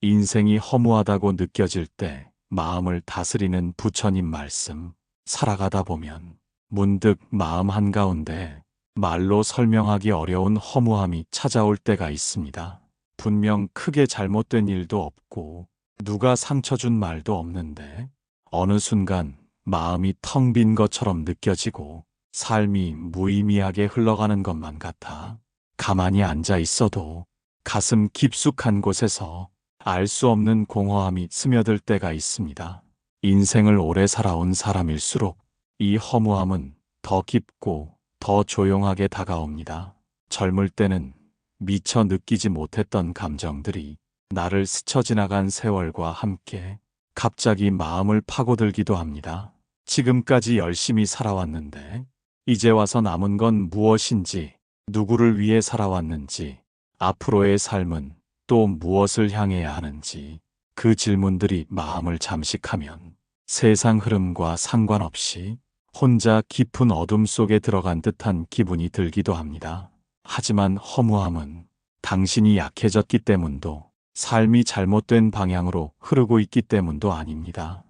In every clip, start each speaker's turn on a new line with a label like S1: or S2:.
S1: 인생이 허무하다고 느껴질 때 마음을 다스리는 부처님 말씀. 살아가다 보면 문득 마음 한가운데 말로 설명하기 어려운 허무함이 찾아올 때가 있습니다. 분명 크게 잘못된 일도 없고 누가 상처 준 말도 없는데 어느 순간 마음이 텅 빈 것처럼 느껴지고 삶이 무의미하게 흘러가는 것만 같아 가만히 앉아 있어도 가슴 깊숙한 곳에서 알 수 없는 공허함이 스며들 때가 있습니다. 인생을 오래 살아온 사람일수록 이 허무함은 더 깊고 더 조용하게 다가옵니다. 젊을 때는 미처 느끼지 못했던 감정들이 나를 스쳐 지나간 세월과 함께 갑자기 마음을 파고들기도 합니다. 지금까지 열심히 살아왔는데 이제 와서 남은 건 무엇인지, 누구를 위해 살아왔는지, 앞으로의 삶은 또 무엇을 향해야 하는지 그 질문들이 마음을 잠식하면 세상 흐름과 상관없이 혼자 깊은 어둠 속에 들어간 듯한 기분이 들기도 합니다. 하지만 허무함은 당신이 약해졌기 때문도 삶이 잘못된 방향으로 흐르고 있기 때문도 아닙니다.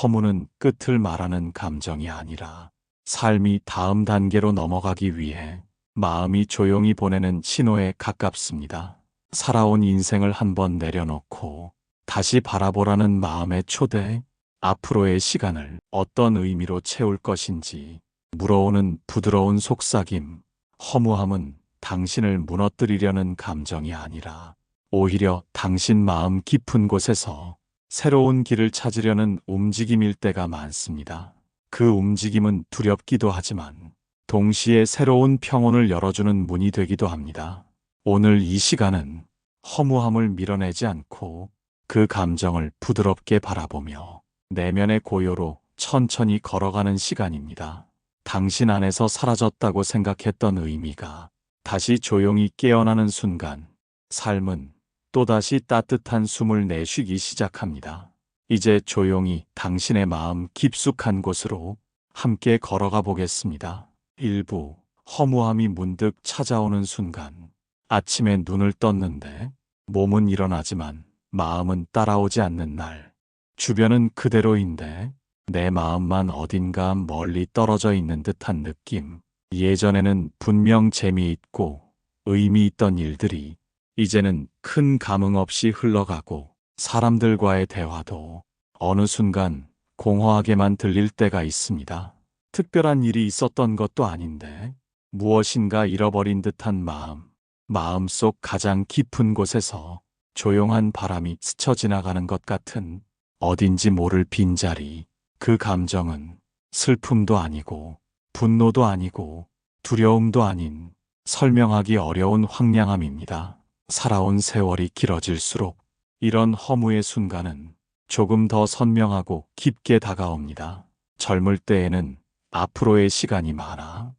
S1: 허무는 끝을 말하는 감정이 아니라 삶이 다음 단계로 넘어가기 위해 마음이 조용히 보내는 신호에 가깝습니다. 살아온 인생을 한번 내려놓고 다시 바라보라는 마음의 초대, 앞으로의 시간을 어떤 의미로 채울 것인지 물어오는 부드러운 속삭임. 허무함은 당신을 무너뜨리려는 감정이 아니라 오히려 당신 마음 깊은 곳에서 새로운 길을 찾으려는 움직임일 때가 많습니다. 그 움직임은 두렵기도 하지만 동시에 새로운 평온을 열어주는 문이 되기도 합니다. 오늘 이 시간은 허무함을 밀어내지 않고 그 감정을 부드럽게 바라보며 내면의 고요로 천천히 걸어가는 시간입니다. 당신 안에서 사라졌다고 생각했던 의미가 다시 조용히 깨어나는 순간 삶은 또다시 따뜻한 숨을 내쉬기 시작합니다. 이제 조용히 당신의 마음 깊숙한 곳으로 함께 걸어가 보겠습니다. 일부 허무함이 문득 찾아오는 순간 아침에 눈을 떴는데 몸은 일어나지만 마음은 따라오지 않는 날. 주변은 그대로인데 내 마음만 어딘가 멀리 떨어져 있는 듯한 느낌. 예전에는 분명 재미있고 의미 있던 일들이 이제는 큰 감흥 없이 흘러가고 사람들과의 대화도 어느 순간 공허하게만 들릴 때가 있습니다. 특별한 일이 있었던 것도 아닌데 무엇인가 잃어버린 듯한 마음. 마음속 가장 깊은 곳에서 조용한 바람이 스쳐 지나가는 것 같은 어딘지 모를 빈자리. 그 감정은 슬픔도 아니고 분노도 아니고 두려움도 아닌 설명하기 어려운 황량함입니다. 살아온 세월이 길어질수록 이런 허무의 순간은 조금 더 선명하고 깊게 다가옵니다. 젊을 때에는 앞으로의 시간이 많아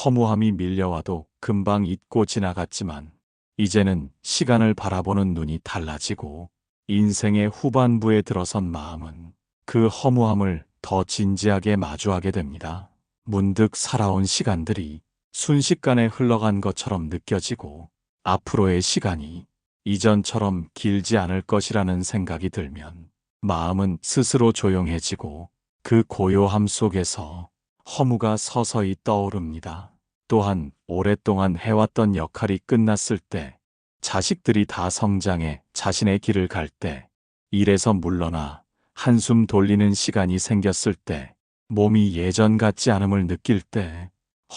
S1: 허무함이 밀려와도 금방 잊고 지나갔지만 이제는 시간을 바라보는 눈이 달라지고 인생의 후반부에 들어선 마음은 그 허무함을 더 진지하게 마주하게 됩니다. 문득 살아온 시간들이 순식간에 흘러간 것처럼 느껴지고 앞으로의 시간이 이전처럼 길지 않을 것이라는 생각이 들면 마음은 스스로 조용해지고 그 고요함 속에서 허무가 서서히 떠오릅니다. 또한 오랫동안 해왔던 역할이 끝났을 때, 자식들이 다 성장해 자신의 길을 갈 때, 일에서 물러나 한숨 돌리는 시간이 생겼을 때, 몸이 예전 같지 않음을 느낄 때,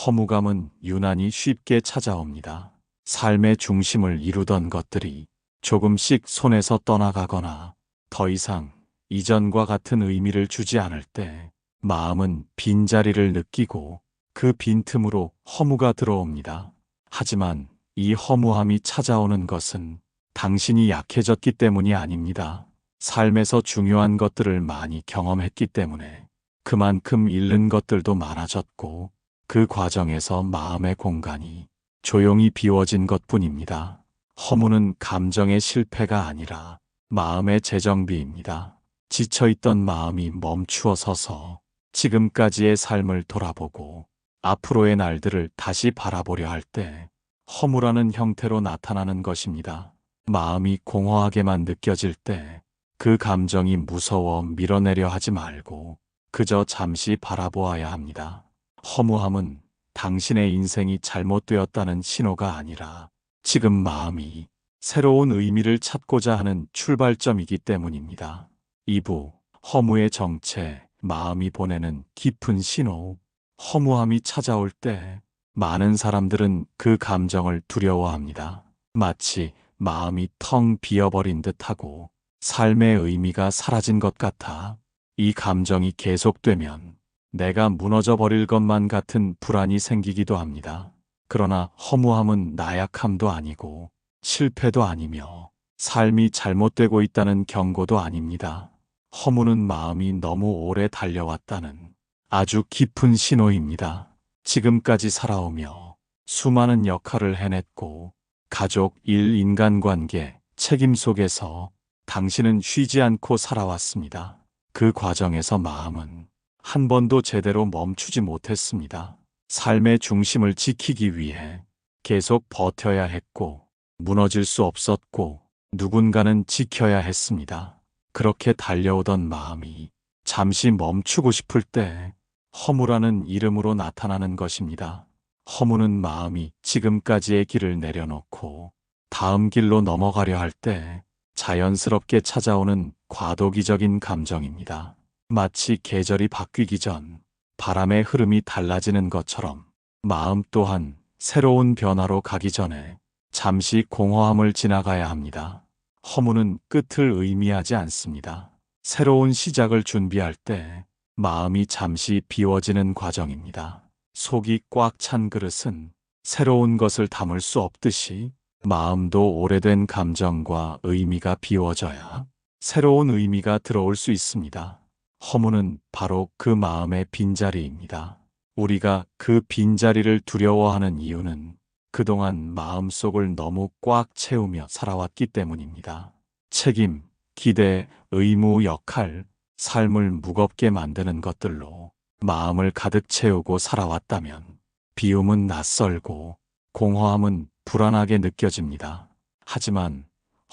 S1: 허무감은 유난히 쉽게 찾아옵니다. 삶의 중심을 이루던 것들이 조금씩 손에서 떠나가거나 더 이상 이전과 같은 의미를 주지 않을 때 마음은 빈자리를 느끼고 그 빈틈으로 허무가 들어옵니다. 하지만 이 허무함이 찾아오는 것은 당신이 약해졌기 때문이 아닙니다. 삶에서 중요한 것들을 많이 경험했기 때문에 그만큼 잃는 것들도 많아졌고 그 과정에서 마음의 공간이 조용히 비워진 것뿐입니다. 허무는 감정의 실패가 아니라 마음의 재정비입니다. 지쳐있던 마음이 멈추어 서서 지금까지의 삶을 돌아보고 앞으로의 날들을 다시 바라보려 할 때 허무라는 형태로 나타나는 것입니다. 마음이 공허하게만 느껴질 때 그 감정이 무서워 밀어내려 하지 말고 그저 잠시 바라보아야 합니다. 허무함은 당신의 인생이 잘못되었다는 신호가 아니라 지금 마음이 새로운 의미를 찾고자 하는 출발점이기 때문입니다. 2부 허무의 정체, 마음이 보내는 깊은 신호. 허무함이 찾아올 때 많은 사람들은 그 감정을 두려워합니다. 마치 마음이 텅 비어버린 듯하고 삶의 의미가 사라진 것 같아. 이 감정이 계속되면 내가 무너져 버릴 것만 같은 불안이 생기기도 합니다. 그러나 허무함은 나약함도 아니고 실패도 아니며 삶이 잘못되고 있다는 경고도 아닙니다. 허무는 마음이 너무 오래 달려왔다는 아주 깊은 신호입니다. 지금까지 살아오며 수많은 역할을 해냈고 가족, 일, 인간관계, 책임 속에서 당신은 쉬지 않고 살아왔습니다. 그 과정에서 마음은 한 번도 제대로 멈추지 못했습니다. 삶의 중심을 지키기 위해 계속 버텨야 했고 무너질 수 없었고 누군가는 지켜야 했습니다. 그렇게 달려오던 마음이 잠시 멈추고 싶을 때 허무라는 이름으로 나타나는 것입니다. 허무는 마음이 지금까지의 길을 내려놓고 다음 길로 넘어가려 할 때 자연스럽게 찾아오는 과도기적인 감정입니다. 마치 계절이 바뀌기 전 바람의 흐름이 달라지는 것처럼 마음 또한 새로운 변화로 가기 전에 잠시 공허함을 지나가야 합니다. 허무는 끝을 의미하지 않습니다. 새로운 시작을 준비할 때 마음이 잠시 비워지는 과정입니다. 속이 꽉 찬 그릇은 새로운 것을 담을 수 없듯이 마음도 오래된 감정과 의미가 비워져야 새로운 의미가 들어올 수 있습니다. 허무는 바로 그 마음의 빈자리입니다. 우리가 그 빈자리를 두려워하는 이유는 그동안 마음속을 너무 꽉 채우며 살아왔기 때문입니다. 책임, 기대, 의무, 역할, 삶을 무겁게 만드는 것들로 마음을 가득 채우고 살아왔다면 비움은 낯설고 공허함은 불안하게 느껴집니다. 하지만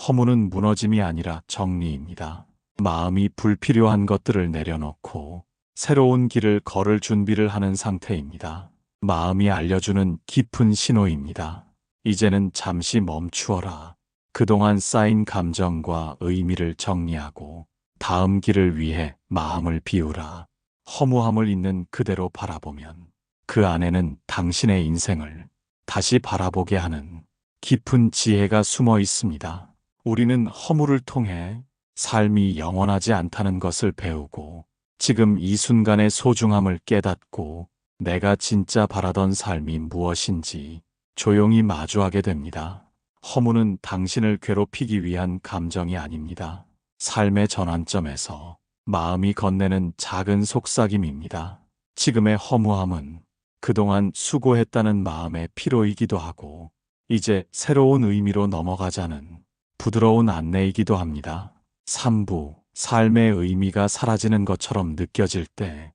S1: 허무는 무너짐이 아니라 정리입니다. 마음이 불필요한 것들을 내려놓고 새로운 길을 걸을 준비를 하는 상태입니다. 마음이 알려주는 깊은 신호입니다. 이제는 잠시 멈추어라. 그동안 쌓인 감정과 의미를 정리하고 다음 길을 위해 마음을 비우라. 허무함을 있는 그대로 바라보면 그 안에는 당신의 인생을 다시 바라보게 하는 깊은 지혜가 숨어 있습니다. 우리는 허무를 통해 삶이 영원하지 않다는 것을 배우고 지금 이 순간의 소중함을 깨닫고 내가 진짜 바라던 삶이 무엇인지 조용히 마주하게 됩니다. 허무는 당신을 괴롭히기 위한 감정이 아닙니다. 삶의 전환점에서 마음이 건네는 작은 속삭임입니다. 지금의 허무함은 그동안 수고했다는 마음의 피로이기도 하고 이제 새로운 의미로 넘어가자는 부드러운 안내이기도 합니다. 3부 삶의 의미가 사라지는 것처럼 느껴질 때,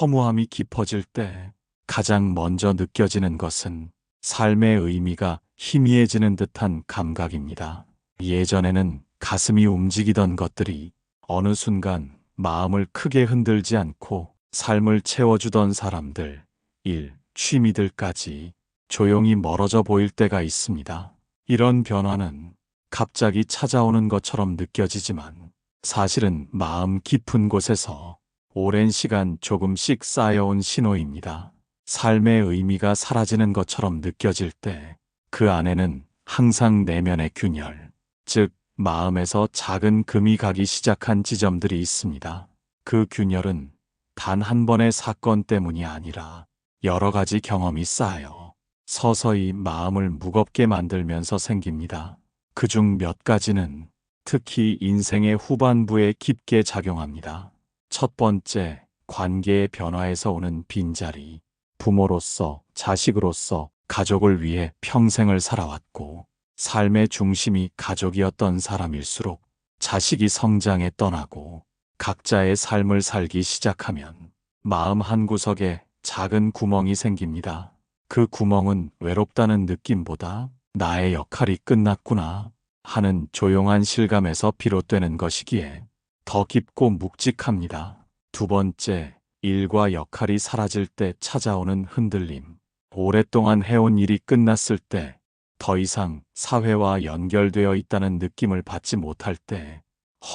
S1: 허무함이 깊어질 때 가장 먼저 느껴지는 것은 삶의 의미가 희미해지는 듯한 감각입니다. 예전에는 가슴이 움직이던 것들이 어느 순간 마음을 크게 흔들지 않고 삶을 채워주던 사람들, 일, 취미들까지 조용히 멀어져 보일 때가 있습니다. 이런 변화는 갑자기 찾아오는 것처럼 느껴지지만 사실은 마음 깊은 곳에서 오랜 시간 조금씩 쌓여온 신호입니다. 삶의 의미가 사라지는 것처럼 느껴질 때 그 안에는 항상 내면의 균열, 즉 마음에서 작은 금이 가기 시작한 지점들이 있습니다. 그 균열은 단 한 번의 사건 때문이 아니라 여러 가지 경험이 쌓여 서서히 마음을 무겁게 만들면서 생깁니다. 그중 몇 가지는 특히 인생의 후반부에 깊게 작용합니다. 첫 번째, 관계의 변화에서 오는 빈자리. 부모로서, 자식으로서, 가족을 위해 평생을 살아왔고 삶의 중심이 가족이었던 사람일수록 자식이 성장해 떠나고 각자의 삶을 살기 시작하면 마음 한구석에 작은 구멍이 생깁니다. 그 구멍은 외롭다는 느낌보다 나의 역할이 끝났구나, 하는 조용한 실감에서 비롯되는 것이기에 더 깊고 묵직합니다. 두 번째, 일과 역할이 사라질 때 찾아오는 흔들림. 오랫동안 해온 일이 끝났을 때 더 이상 사회와 연결되어 있다는 느낌을 받지 못할 때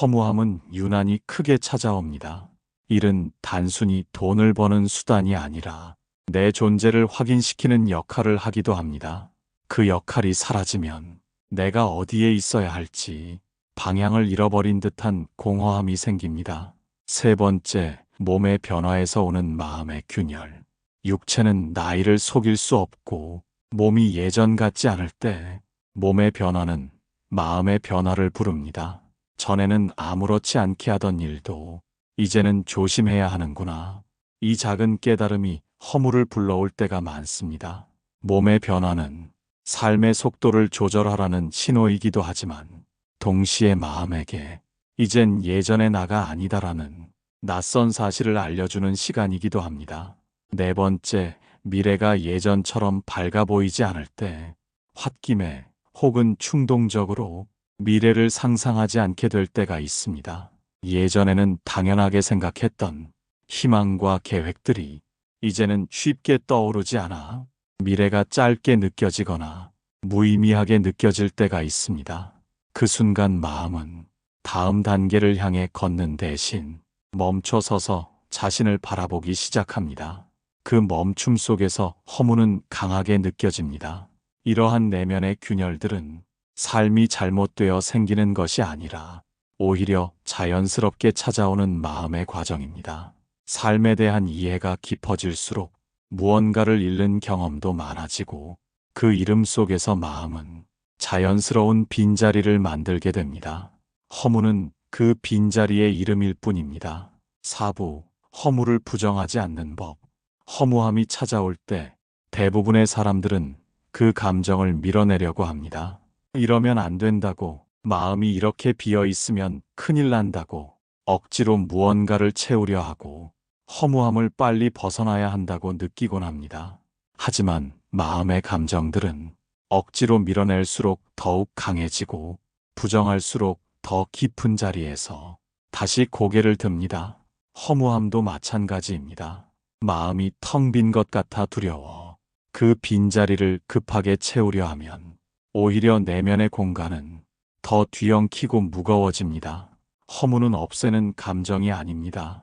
S1: 허무함은 유난히 크게 찾아옵니다. 일은 단순히 돈을 버는 수단이 아니라 내 존재를 확인시키는 역할을 하기도 합니다. 그 역할이 사라지면 내가 어디에 있어야 할지 방향을 잃어버린 듯한 공허함이 생깁니다. 세 번째, 몸의 변화에서 오는 마음의 균열. 육체는 나이를 속일 수 없고 몸이 예전 같지 않을 때 몸의 변화는 마음의 변화를 부릅니다. 전에는 아무렇지 않게 하던 일도 이제는 조심해야 하는구나. 이 작은 깨달음이 허물을 불러올 때가 많습니다. 몸의 변화는 삶의 속도를 조절하라는 신호이기도 하지만 동시에 마음에게 이젠 예전의 나가 아니다라는 낯선 사실을 알려주는 시간이기도 합니다. 네 번째, 미래가 예전처럼 밝아 보이지 않을 때 홧김에 혹은 충동적으로 미래를 상상하지 않게 될 때가 있습니다. 예전에는 당연하게 생각했던 희망과 계획들이 이제는 쉽게 떠오르지 않아 미래가 짧게 느껴지거나 무의미하게 느껴질 때가 있습니다. 그 순간 마음은 다음 단계를 향해 걷는 대신 멈춰서서 자신을 바라보기 시작합니다. 그 멈춤 속에서 허무는 강하게 느껴집니다. 이러한 내면의 균열들은 삶이 잘못되어 생기는 것이 아니라 오히려 자연스럽게 찾아오는 마음의 과정입니다. 삶에 대한 이해가 깊어질수록 무언가를 잃는 경험도 많아지고 그 이름 속에서 마음은 자연스러운 빈자리를 만들게 됩니다. 허무는 그 빈자리의 이름일 뿐입니다. 사부, 허무를 부정하지 않는 법. 허무함이 찾아올 때 대부분의 사람들은 그 감정을 밀어내려고 합니다. 이러면 안 된다고, 마음이 이렇게 비어 있으면 큰일 난다고, 억지로 무언가를 채우려 하고 허무함을 빨리 벗어나야 한다고 느끼곤 합니다. 하지만 마음의 감정들은 억지로 밀어낼수록 더욱 강해지고 부정할수록 더 깊은 자리에서 다시 고개를 듭니다. 허무함도 마찬가지입니다. 마음이 텅 빈 것 같아 두려워 그 빈자리를 급하게 채우려 하면 오히려 내면의 공간은 더 뒤엉키고 무거워집니다. 허무는 없애는 감정이 아닙니다.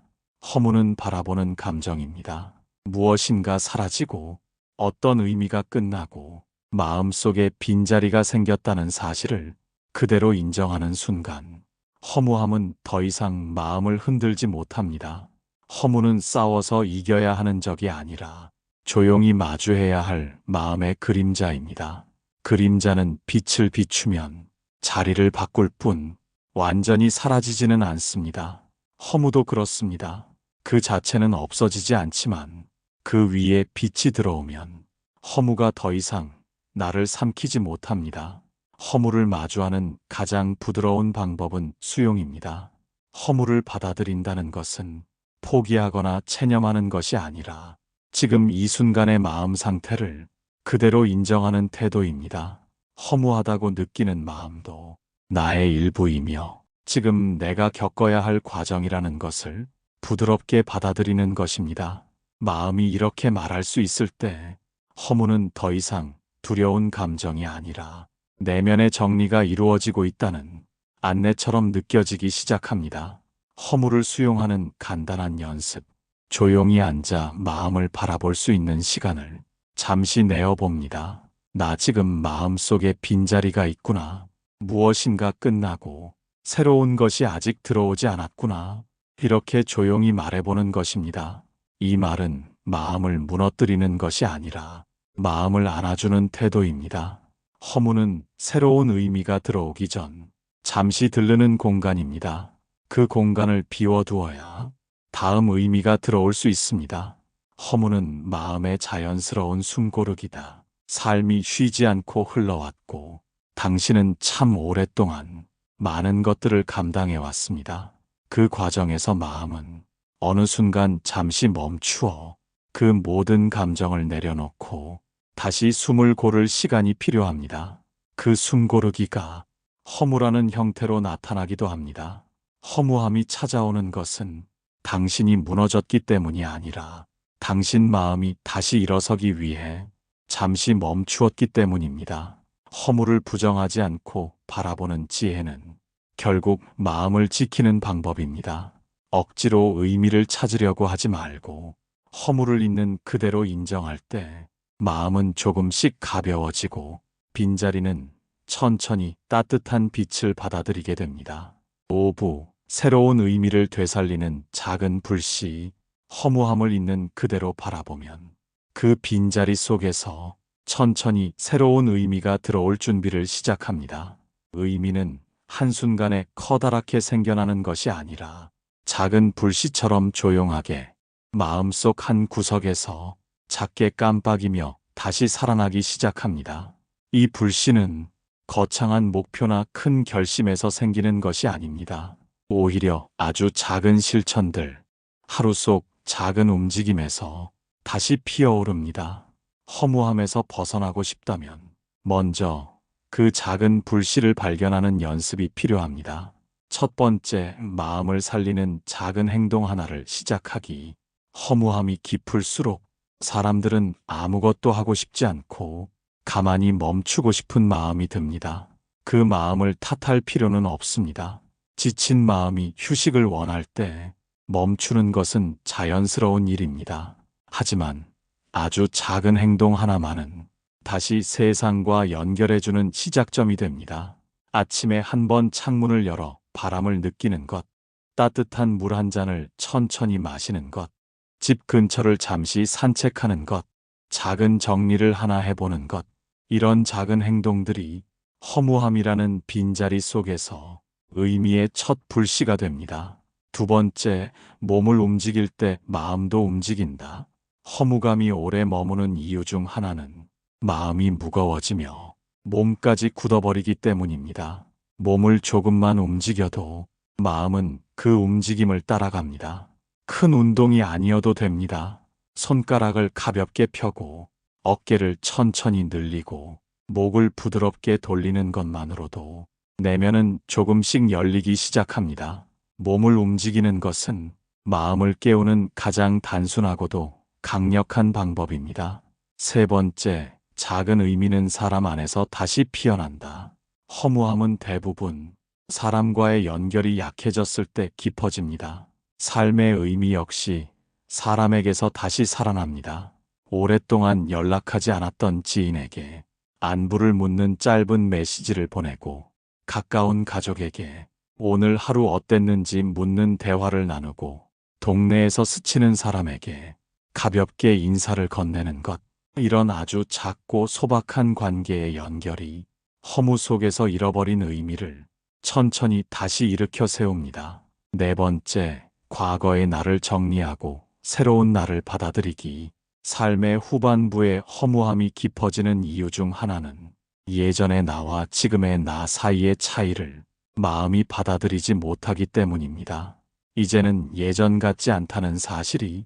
S1: 허무는 바라보는 감정입니다. 무엇인가 사라지고 어떤 의미가 끝나고 마음속에 빈자리가 생겼다는 사실을 그대로 인정하는 순간 허무함은 더 이상 마음을 흔들지 못합니다. 허무는 싸워서 이겨야 하는 적이 아니라 조용히 마주해야 할 마음의 그림자입니다. 그림자는 빛을 비추면 자리를 바꿀 뿐 완전히 사라지지는 않습니다. 허무도 그렇습니다. 그 자체는 없어지지 않지만 그 위에 빛이 들어오면 허무가 더 이상 나를 삼키지 못합니다. 허무를 마주하는 가장 부드러운 방법은 수용입니다. 허무를 받아들인다는 것은 포기하거나 체념하는 것이 아니라 지금 이 순간의 마음 상태를 그대로 인정하는 태도입니다. 허무하다고 느끼는 마음도 나의 일부이며 지금 내가 겪어야 할 과정이라는 것을 부드럽게 받아들이는 것입니다. 마음이 이렇게 말할 수 있을 때 허무는 더 이상 두려운 감정이 아니라 내면의 정리가 이루어지고 있다는 안내처럼 느껴지기 시작합니다. 허무를 수용하는 간단한 연습. 조용히 앉아 마음을 바라볼 수 있는 시간을 잠시 내어봅니다. 나 지금 마음속에 빈자리가 있구나. 무엇인가 끝나고 새로운 것이 아직 들어오지 않았구나. 이렇게 조용히 말해보는 것입니다. 이 말은 마음을 무너뜨리는 것이 아니라 마음을 안아주는 태도입니다. 허무는 새로운 의미가 들어오기 전 잠시 들르는 공간입니다. 그 공간을 비워두어야 다음 의미가 들어올 수 있습니다. 허무는 마음의 자연스러운 숨고르기다. 삶이 쉬지 않고 흘러왔고 당신은 참 오랫동안 많은 것들을 감당해 왔습니다. 그 과정에서 마음은 어느 순간 잠시 멈추어 그 모든 감정을 내려놓고 다시 숨을 고를 시간이 필요합니다. 그 숨 고르기가 허무라는 형태로 나타나기도 합니다. 허무함이 찾아오는 것은 당신이 무너졌기 때문이 아니라 당신 마음이 다시 일어서기 위해 잠시 멈추었기 때문입니다. 허무를 부정하지 않고 바라보는 지혜는 결국 마음을 지키는 방법입니다. 억지로 의미를 찾으려고 하지 말고 허무를 있는 그대로 인정할 때 마음은 조금씩 가벼워지고 빈자리는 천천히 따뜻한 빛을 받아들이게 됩니다. 5부 새로운 의미를 되살리는 작은 불씨. 허무함을 있는 그대로 바라보면 그 빈자리 속에서 천천히 새로운 의미가 들어올 준비를 시작합니다. 의미는 한순간에 커다랗게 생겨나는 것이 아니라 작은 불씨처럼 조용하게 마음속 한 구석에서 작게 깜빡이며 다시 살아나기 시작합니다. 이 불씨는 거창한 목표나 큰 결심에서 생기는 것이 아닙니다. 오히려 아주 작은 실천들, 하루 속 작은 움직임에서 다시 피어오릅니다. 허무함에서 벗어나고 싶다면 먼저 그 작은 불씨를 발견하는 연습이 필요합니다. 첫 번째, 마음을 살리는 작은 행동 하나를 시작하기. 허무함이 깊을수록 사람들은 아무것도 하고 싶지 않고 가만히 멈추고 싶은 마음이 듭니다. 그 마음을 탓할 필요는 없습니다. 지친 마음이 휴식을 원할 때 멈추는 것은 자연스러운 일입니다. 하지만 아주 작은 행동 하나만은 다시 세상과 연결해주는 시작점이 됩니다. 아침에 한 번 창문을 열어 바람을 느끼는 것, 따뜻한 물 한 잔을 천천히 마시는 것, 집 근처를 잠시 산책하는 것, 작은 정리를 하나 해보는 것, 이런 작은 행동들이 허무함이라는 빈자리 속에서 의미의 첫 불씨가 됩니다. 두 번째, 몸을 움직일 때 마음도 움직인다. 허무감이 오래 머무는 이유 중 하나는 마음이 무거워지며 몸까지 굳어버리기 때문입니다. 몸을 조금만 움직여도 마음은 그 움직임을 따라갑니다. 큰 운동이 아니어도 됩니다. 손가락을 가볍게 펴고 어깨를 천천히 늘리고 목을 부드럽게 돌리는 것만으로도 내면은 조금씩 열리기 시작합니다. 몸을 움직이는 것은 마음을 깨우는 가장 단순하고도 강력한 방법입니다. 세 번째, 작은 의미는 사람 안에서 다시 피어난다. 허무함은 대부분 사람과의 연결이 약해졌을 때 깊어집니다. 삶의 의미 역시 사람에게서 다시 살아납니다. 오랫동안 연락하지 않았던 지인에게 안부를 묻는 짧은 메시지를 보내고 가까운 가족에게 오늘 하루 어땠는지 묻는 대화를 나누고 동네에서 스치는 사람에게 가볍게 인사를 건네는 것. 이런 아주 작고 소박한 관계의 연결이 허무 속에서 잃어버린 의미를 천천히 다시 일으켜 세웁니다. 네 번째, 과거의 나를 정리하고 새로운 나를 받아들이기. 삶의 후반부에 허무함이 깊어지는 이유 중 하나는 예전의 나와 지금의 나 사이의 차이를 마음이 받아들이지 못하기 때문입니다. 이제는 예전 같지 않다는 사실이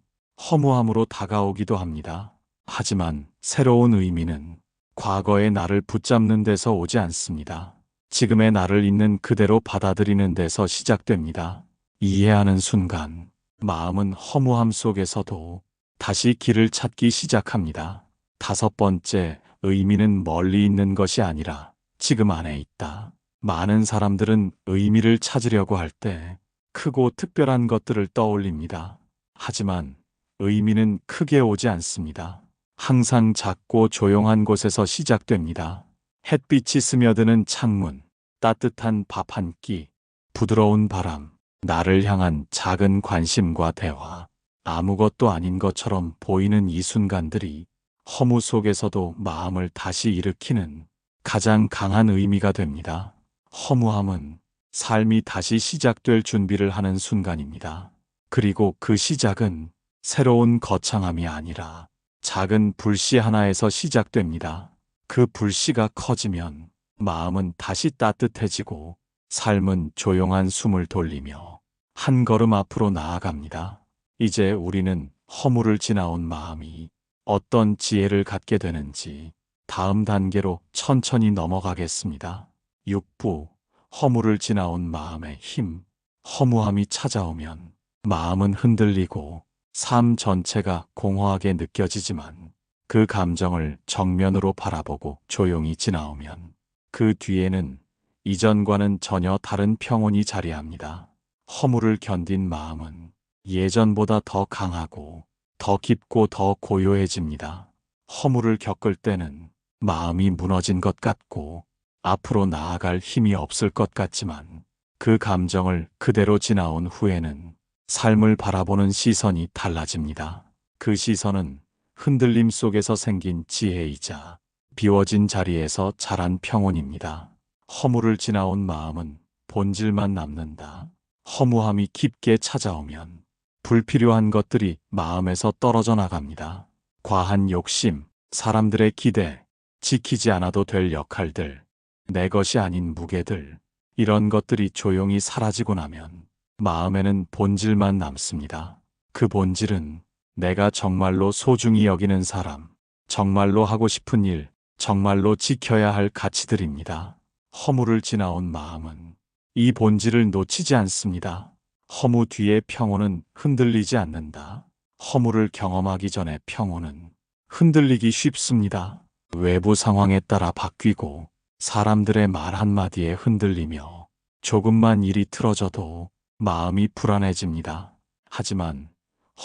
S1: 허무함으로 다가오기도 합니다. 하지만 새로운 의미는 과거의 나를 붙잡는 데서 오지 않습니다. 지금의 나를 있는 그대로 받아들이는 데서 시작됩니다. 이해하는 순간 마음은 허무함 속에서도 다시 길을 찾기 시작합니다. 다섯 번째, 의미는 멀리 있는 것이 아니라 지금 안에 있다. 많은 사람들은 의미를 찾으려고 할 때 크고 특별한 것들을 떠올립니다. 하지만 의미는 크게 오지 않습니다. 항상 작고 조용한 곳에서 시작됩니다. 햇빛이 스며드는 창문, 따뜻한 밥 한 끼, 부드러운 바람, 나를 향한 작은 관심과 대화, 아무것도 아닌 것처럼 보이는 이 순간들이 허무 속에서도 마음을 다시 일으키는 가장 강한 의미가 됩니다. 허무함은 삶이 다시 시작될 준비를 하는 순간입니다. 그리고 그 시작은 새로운 거창함이 아니라 작은 불씨 하나에서 시작됩니다. 그 불씨가 커지면 마음은 다시 따뜻해지고 삶은 조용한 숨을 돌리며 한 걸음 앞으로 나아갑니다. 이제 우리는 허무를 지나온 마음이 어떤 지혜를 갖게 되는지 다음 단계로 천천히 넘어가겠습니다. 6부 허물을 지나온 마음의 힘, 허무함이 찾아오면 마음은 흔들리고 삶 전체가 공허하게 느껴지지만 그 감정을 정면으로 바라보고 조용히 지나오면 그 뒤에는 이전과는 전혀 다른 평온이 자리합니다. 허물을 견딘 마음은 예전보다 더 강하고 더 깊고 더 고요해집니다. 허물을 겪을 때는 마음이 무너진 것 같고 앞으로 나아갈 힘이 없을 것 같지만 그 감정을 그대로 지나온 후에는 삶을 바라보는 시선이 달라집니다. 그 시선은 흔들림 속에서 생긴 지혜이자 비워진 자리에서 자란 평온입니다. 허물을 지나온 마음은 본질만 남는다. 허무함이 깊게 찾아오면 불필요한 것들이 마음에서 떨어져 나갑니다. 과한 욕심, 사람들의 기대, 지키지 않아도 될 역할들, 내 것이 아닌 무게들, 이런 것들이 조용히 사라지고 나면 마음에는 본질만 남습니다. 그 본질은 내가 정말로 소중히 여기는 사람, 정말로 하고 싶은 일, 정말로 지켜야 할 가치들입니다. 허물을 지나온 마음은 이 본질을 놓치지 않습니다. 허무 뒤의 평온은 흔들리지 않는다. 허물을 경험하기 전에 평온은 흔들리기 쉽습니다. 외부 상황에 따라 바뀌고 사람들의 말 한마디에 흔들리며 조금만 일이 틀어져도 마음이 불안해집니다. 하지만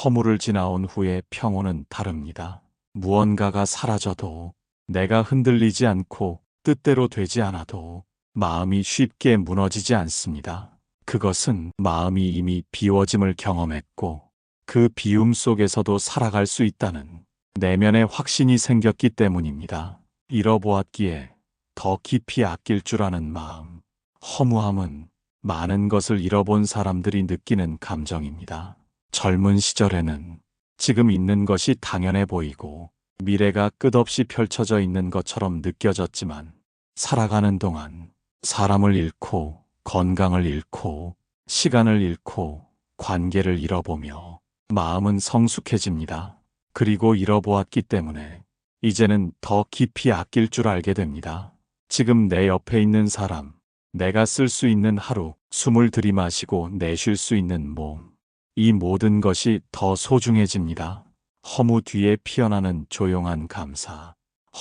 S1: 허물을 지나온 후의 평온은 다릅니다. 무언가가 사라져도 내가 흔들리지 않고 뜻대로 되지 않아도 마음이 쉽게 무너지지 않습니다. 그것은 마음이 이미 비워짐을 경험했고 그 비움 속에서도 살아갈 수 있다는 내면의 확신이 생겼기 때문입니다. 잃어보았기에 더 깊이 아낄 줄 아는 마음. 허무함은 많은 것을 잃어본 사람들이 느끼는 감정입니다. 젊은 시절에는 지금 있는 것이 당연해 보이고 미래가 끝없이 펼쳐져 있는 것처럼 느껴졌지만 살아가는 동안 사람을 잃고 건강을 잃고 시간을 잃고 관계를 잃어보며 마음은 성숙해집니다. 그리고 잃어보았기 때문에 이제는 더 깊이 아낄 줄 알게 됩니다. 지금 내 옆에 있는 사람, 내가 쓸 수 있는 하루, 숨을 들이마시고 내쉴 수 있는 몸, 이 모든 것이 더 소중해집니다. 허무 뒤에 피어나는 조용한 감사.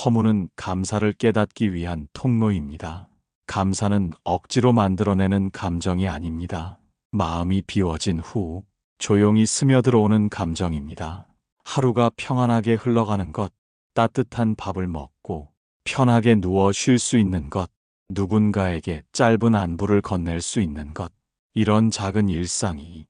S1: 허무는 감사를 깨닫기 위한 통로입니다. 감사는 억지로 만들어내는 감정이 아닙니다. 마음이 비워진 후 조용히 스며들어오는 감정입니다. 하루가 평안하게 흘러가는 것, 따뜻한 밥을 먹고 편하게 누워 쉴 수 있는 것, 누군가에게 짧은 안부를 건넬 수 있는 것, 이런 작은 일상이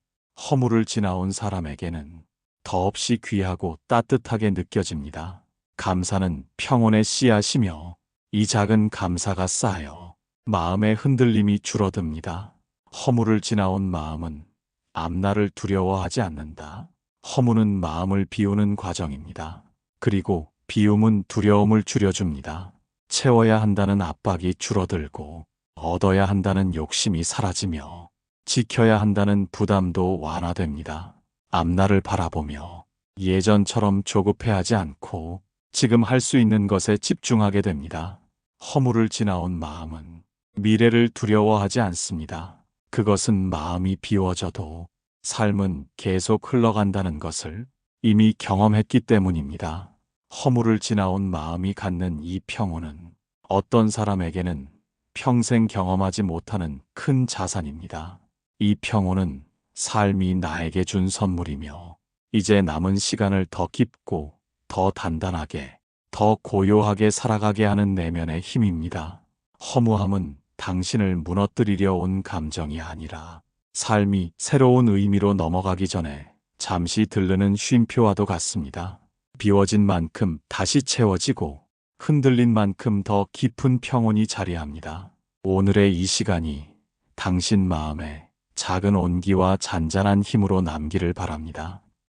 S1: 허물을 지나온 사람에게는 더없이 귀하고 따뜻하게 느껴집니다. 감사는 평온의 씨앗이며 이 작은 감사가 쌓여 마음의 흔들림이 줄어듭니다. 허물을 지나온 마음은 앞날을 두려워하지 않는다. 허무는 마음을 비우는 과정입니다. 그리고 비움은 두려움을 줄여줍니다. 채워야 한다는 압박이 줄어들고 얻어야 한다는 욕심이 사라지며 지켜야 한다는 부담도 완화됩니다. 앞날을 바라보며 예전처럼 조급해하지 않고 지금 할 수 있는 것에 집중하게 됩니다. 허물을 지나온 마음은 미래를 두려워하지 않습니다. 그것은 마음이 비워져도 삶은 계속 흘러간다는 것을 이미 경험했기 때문입니다. 허물을 지나온 마음이 갖는 이 평온은 어떤 사람에게는 평생 경험하지 못하는 큰 자산입니다. 이 평온은 삶이 나에게 준 선물이며 이제 남은 시간을 더 깊고 더 단단하게 더 고요하게 살아가게 하는 내면의 힘입니다. 허무함은 당신을 무너뜨리려 온 감정이 아니라 삶이 새로운 의미로 넘어가기 전에 잠시 들르는 쉼표와도 같습니다. 비워진 만큼 다시 채워지고 흔들린 만큼 더 깊은 평온이 자리합니다. 오늘의 이 시간이 당신 마음에 작은 온기와 잔잔한 힘으로 남기를 바랍니다.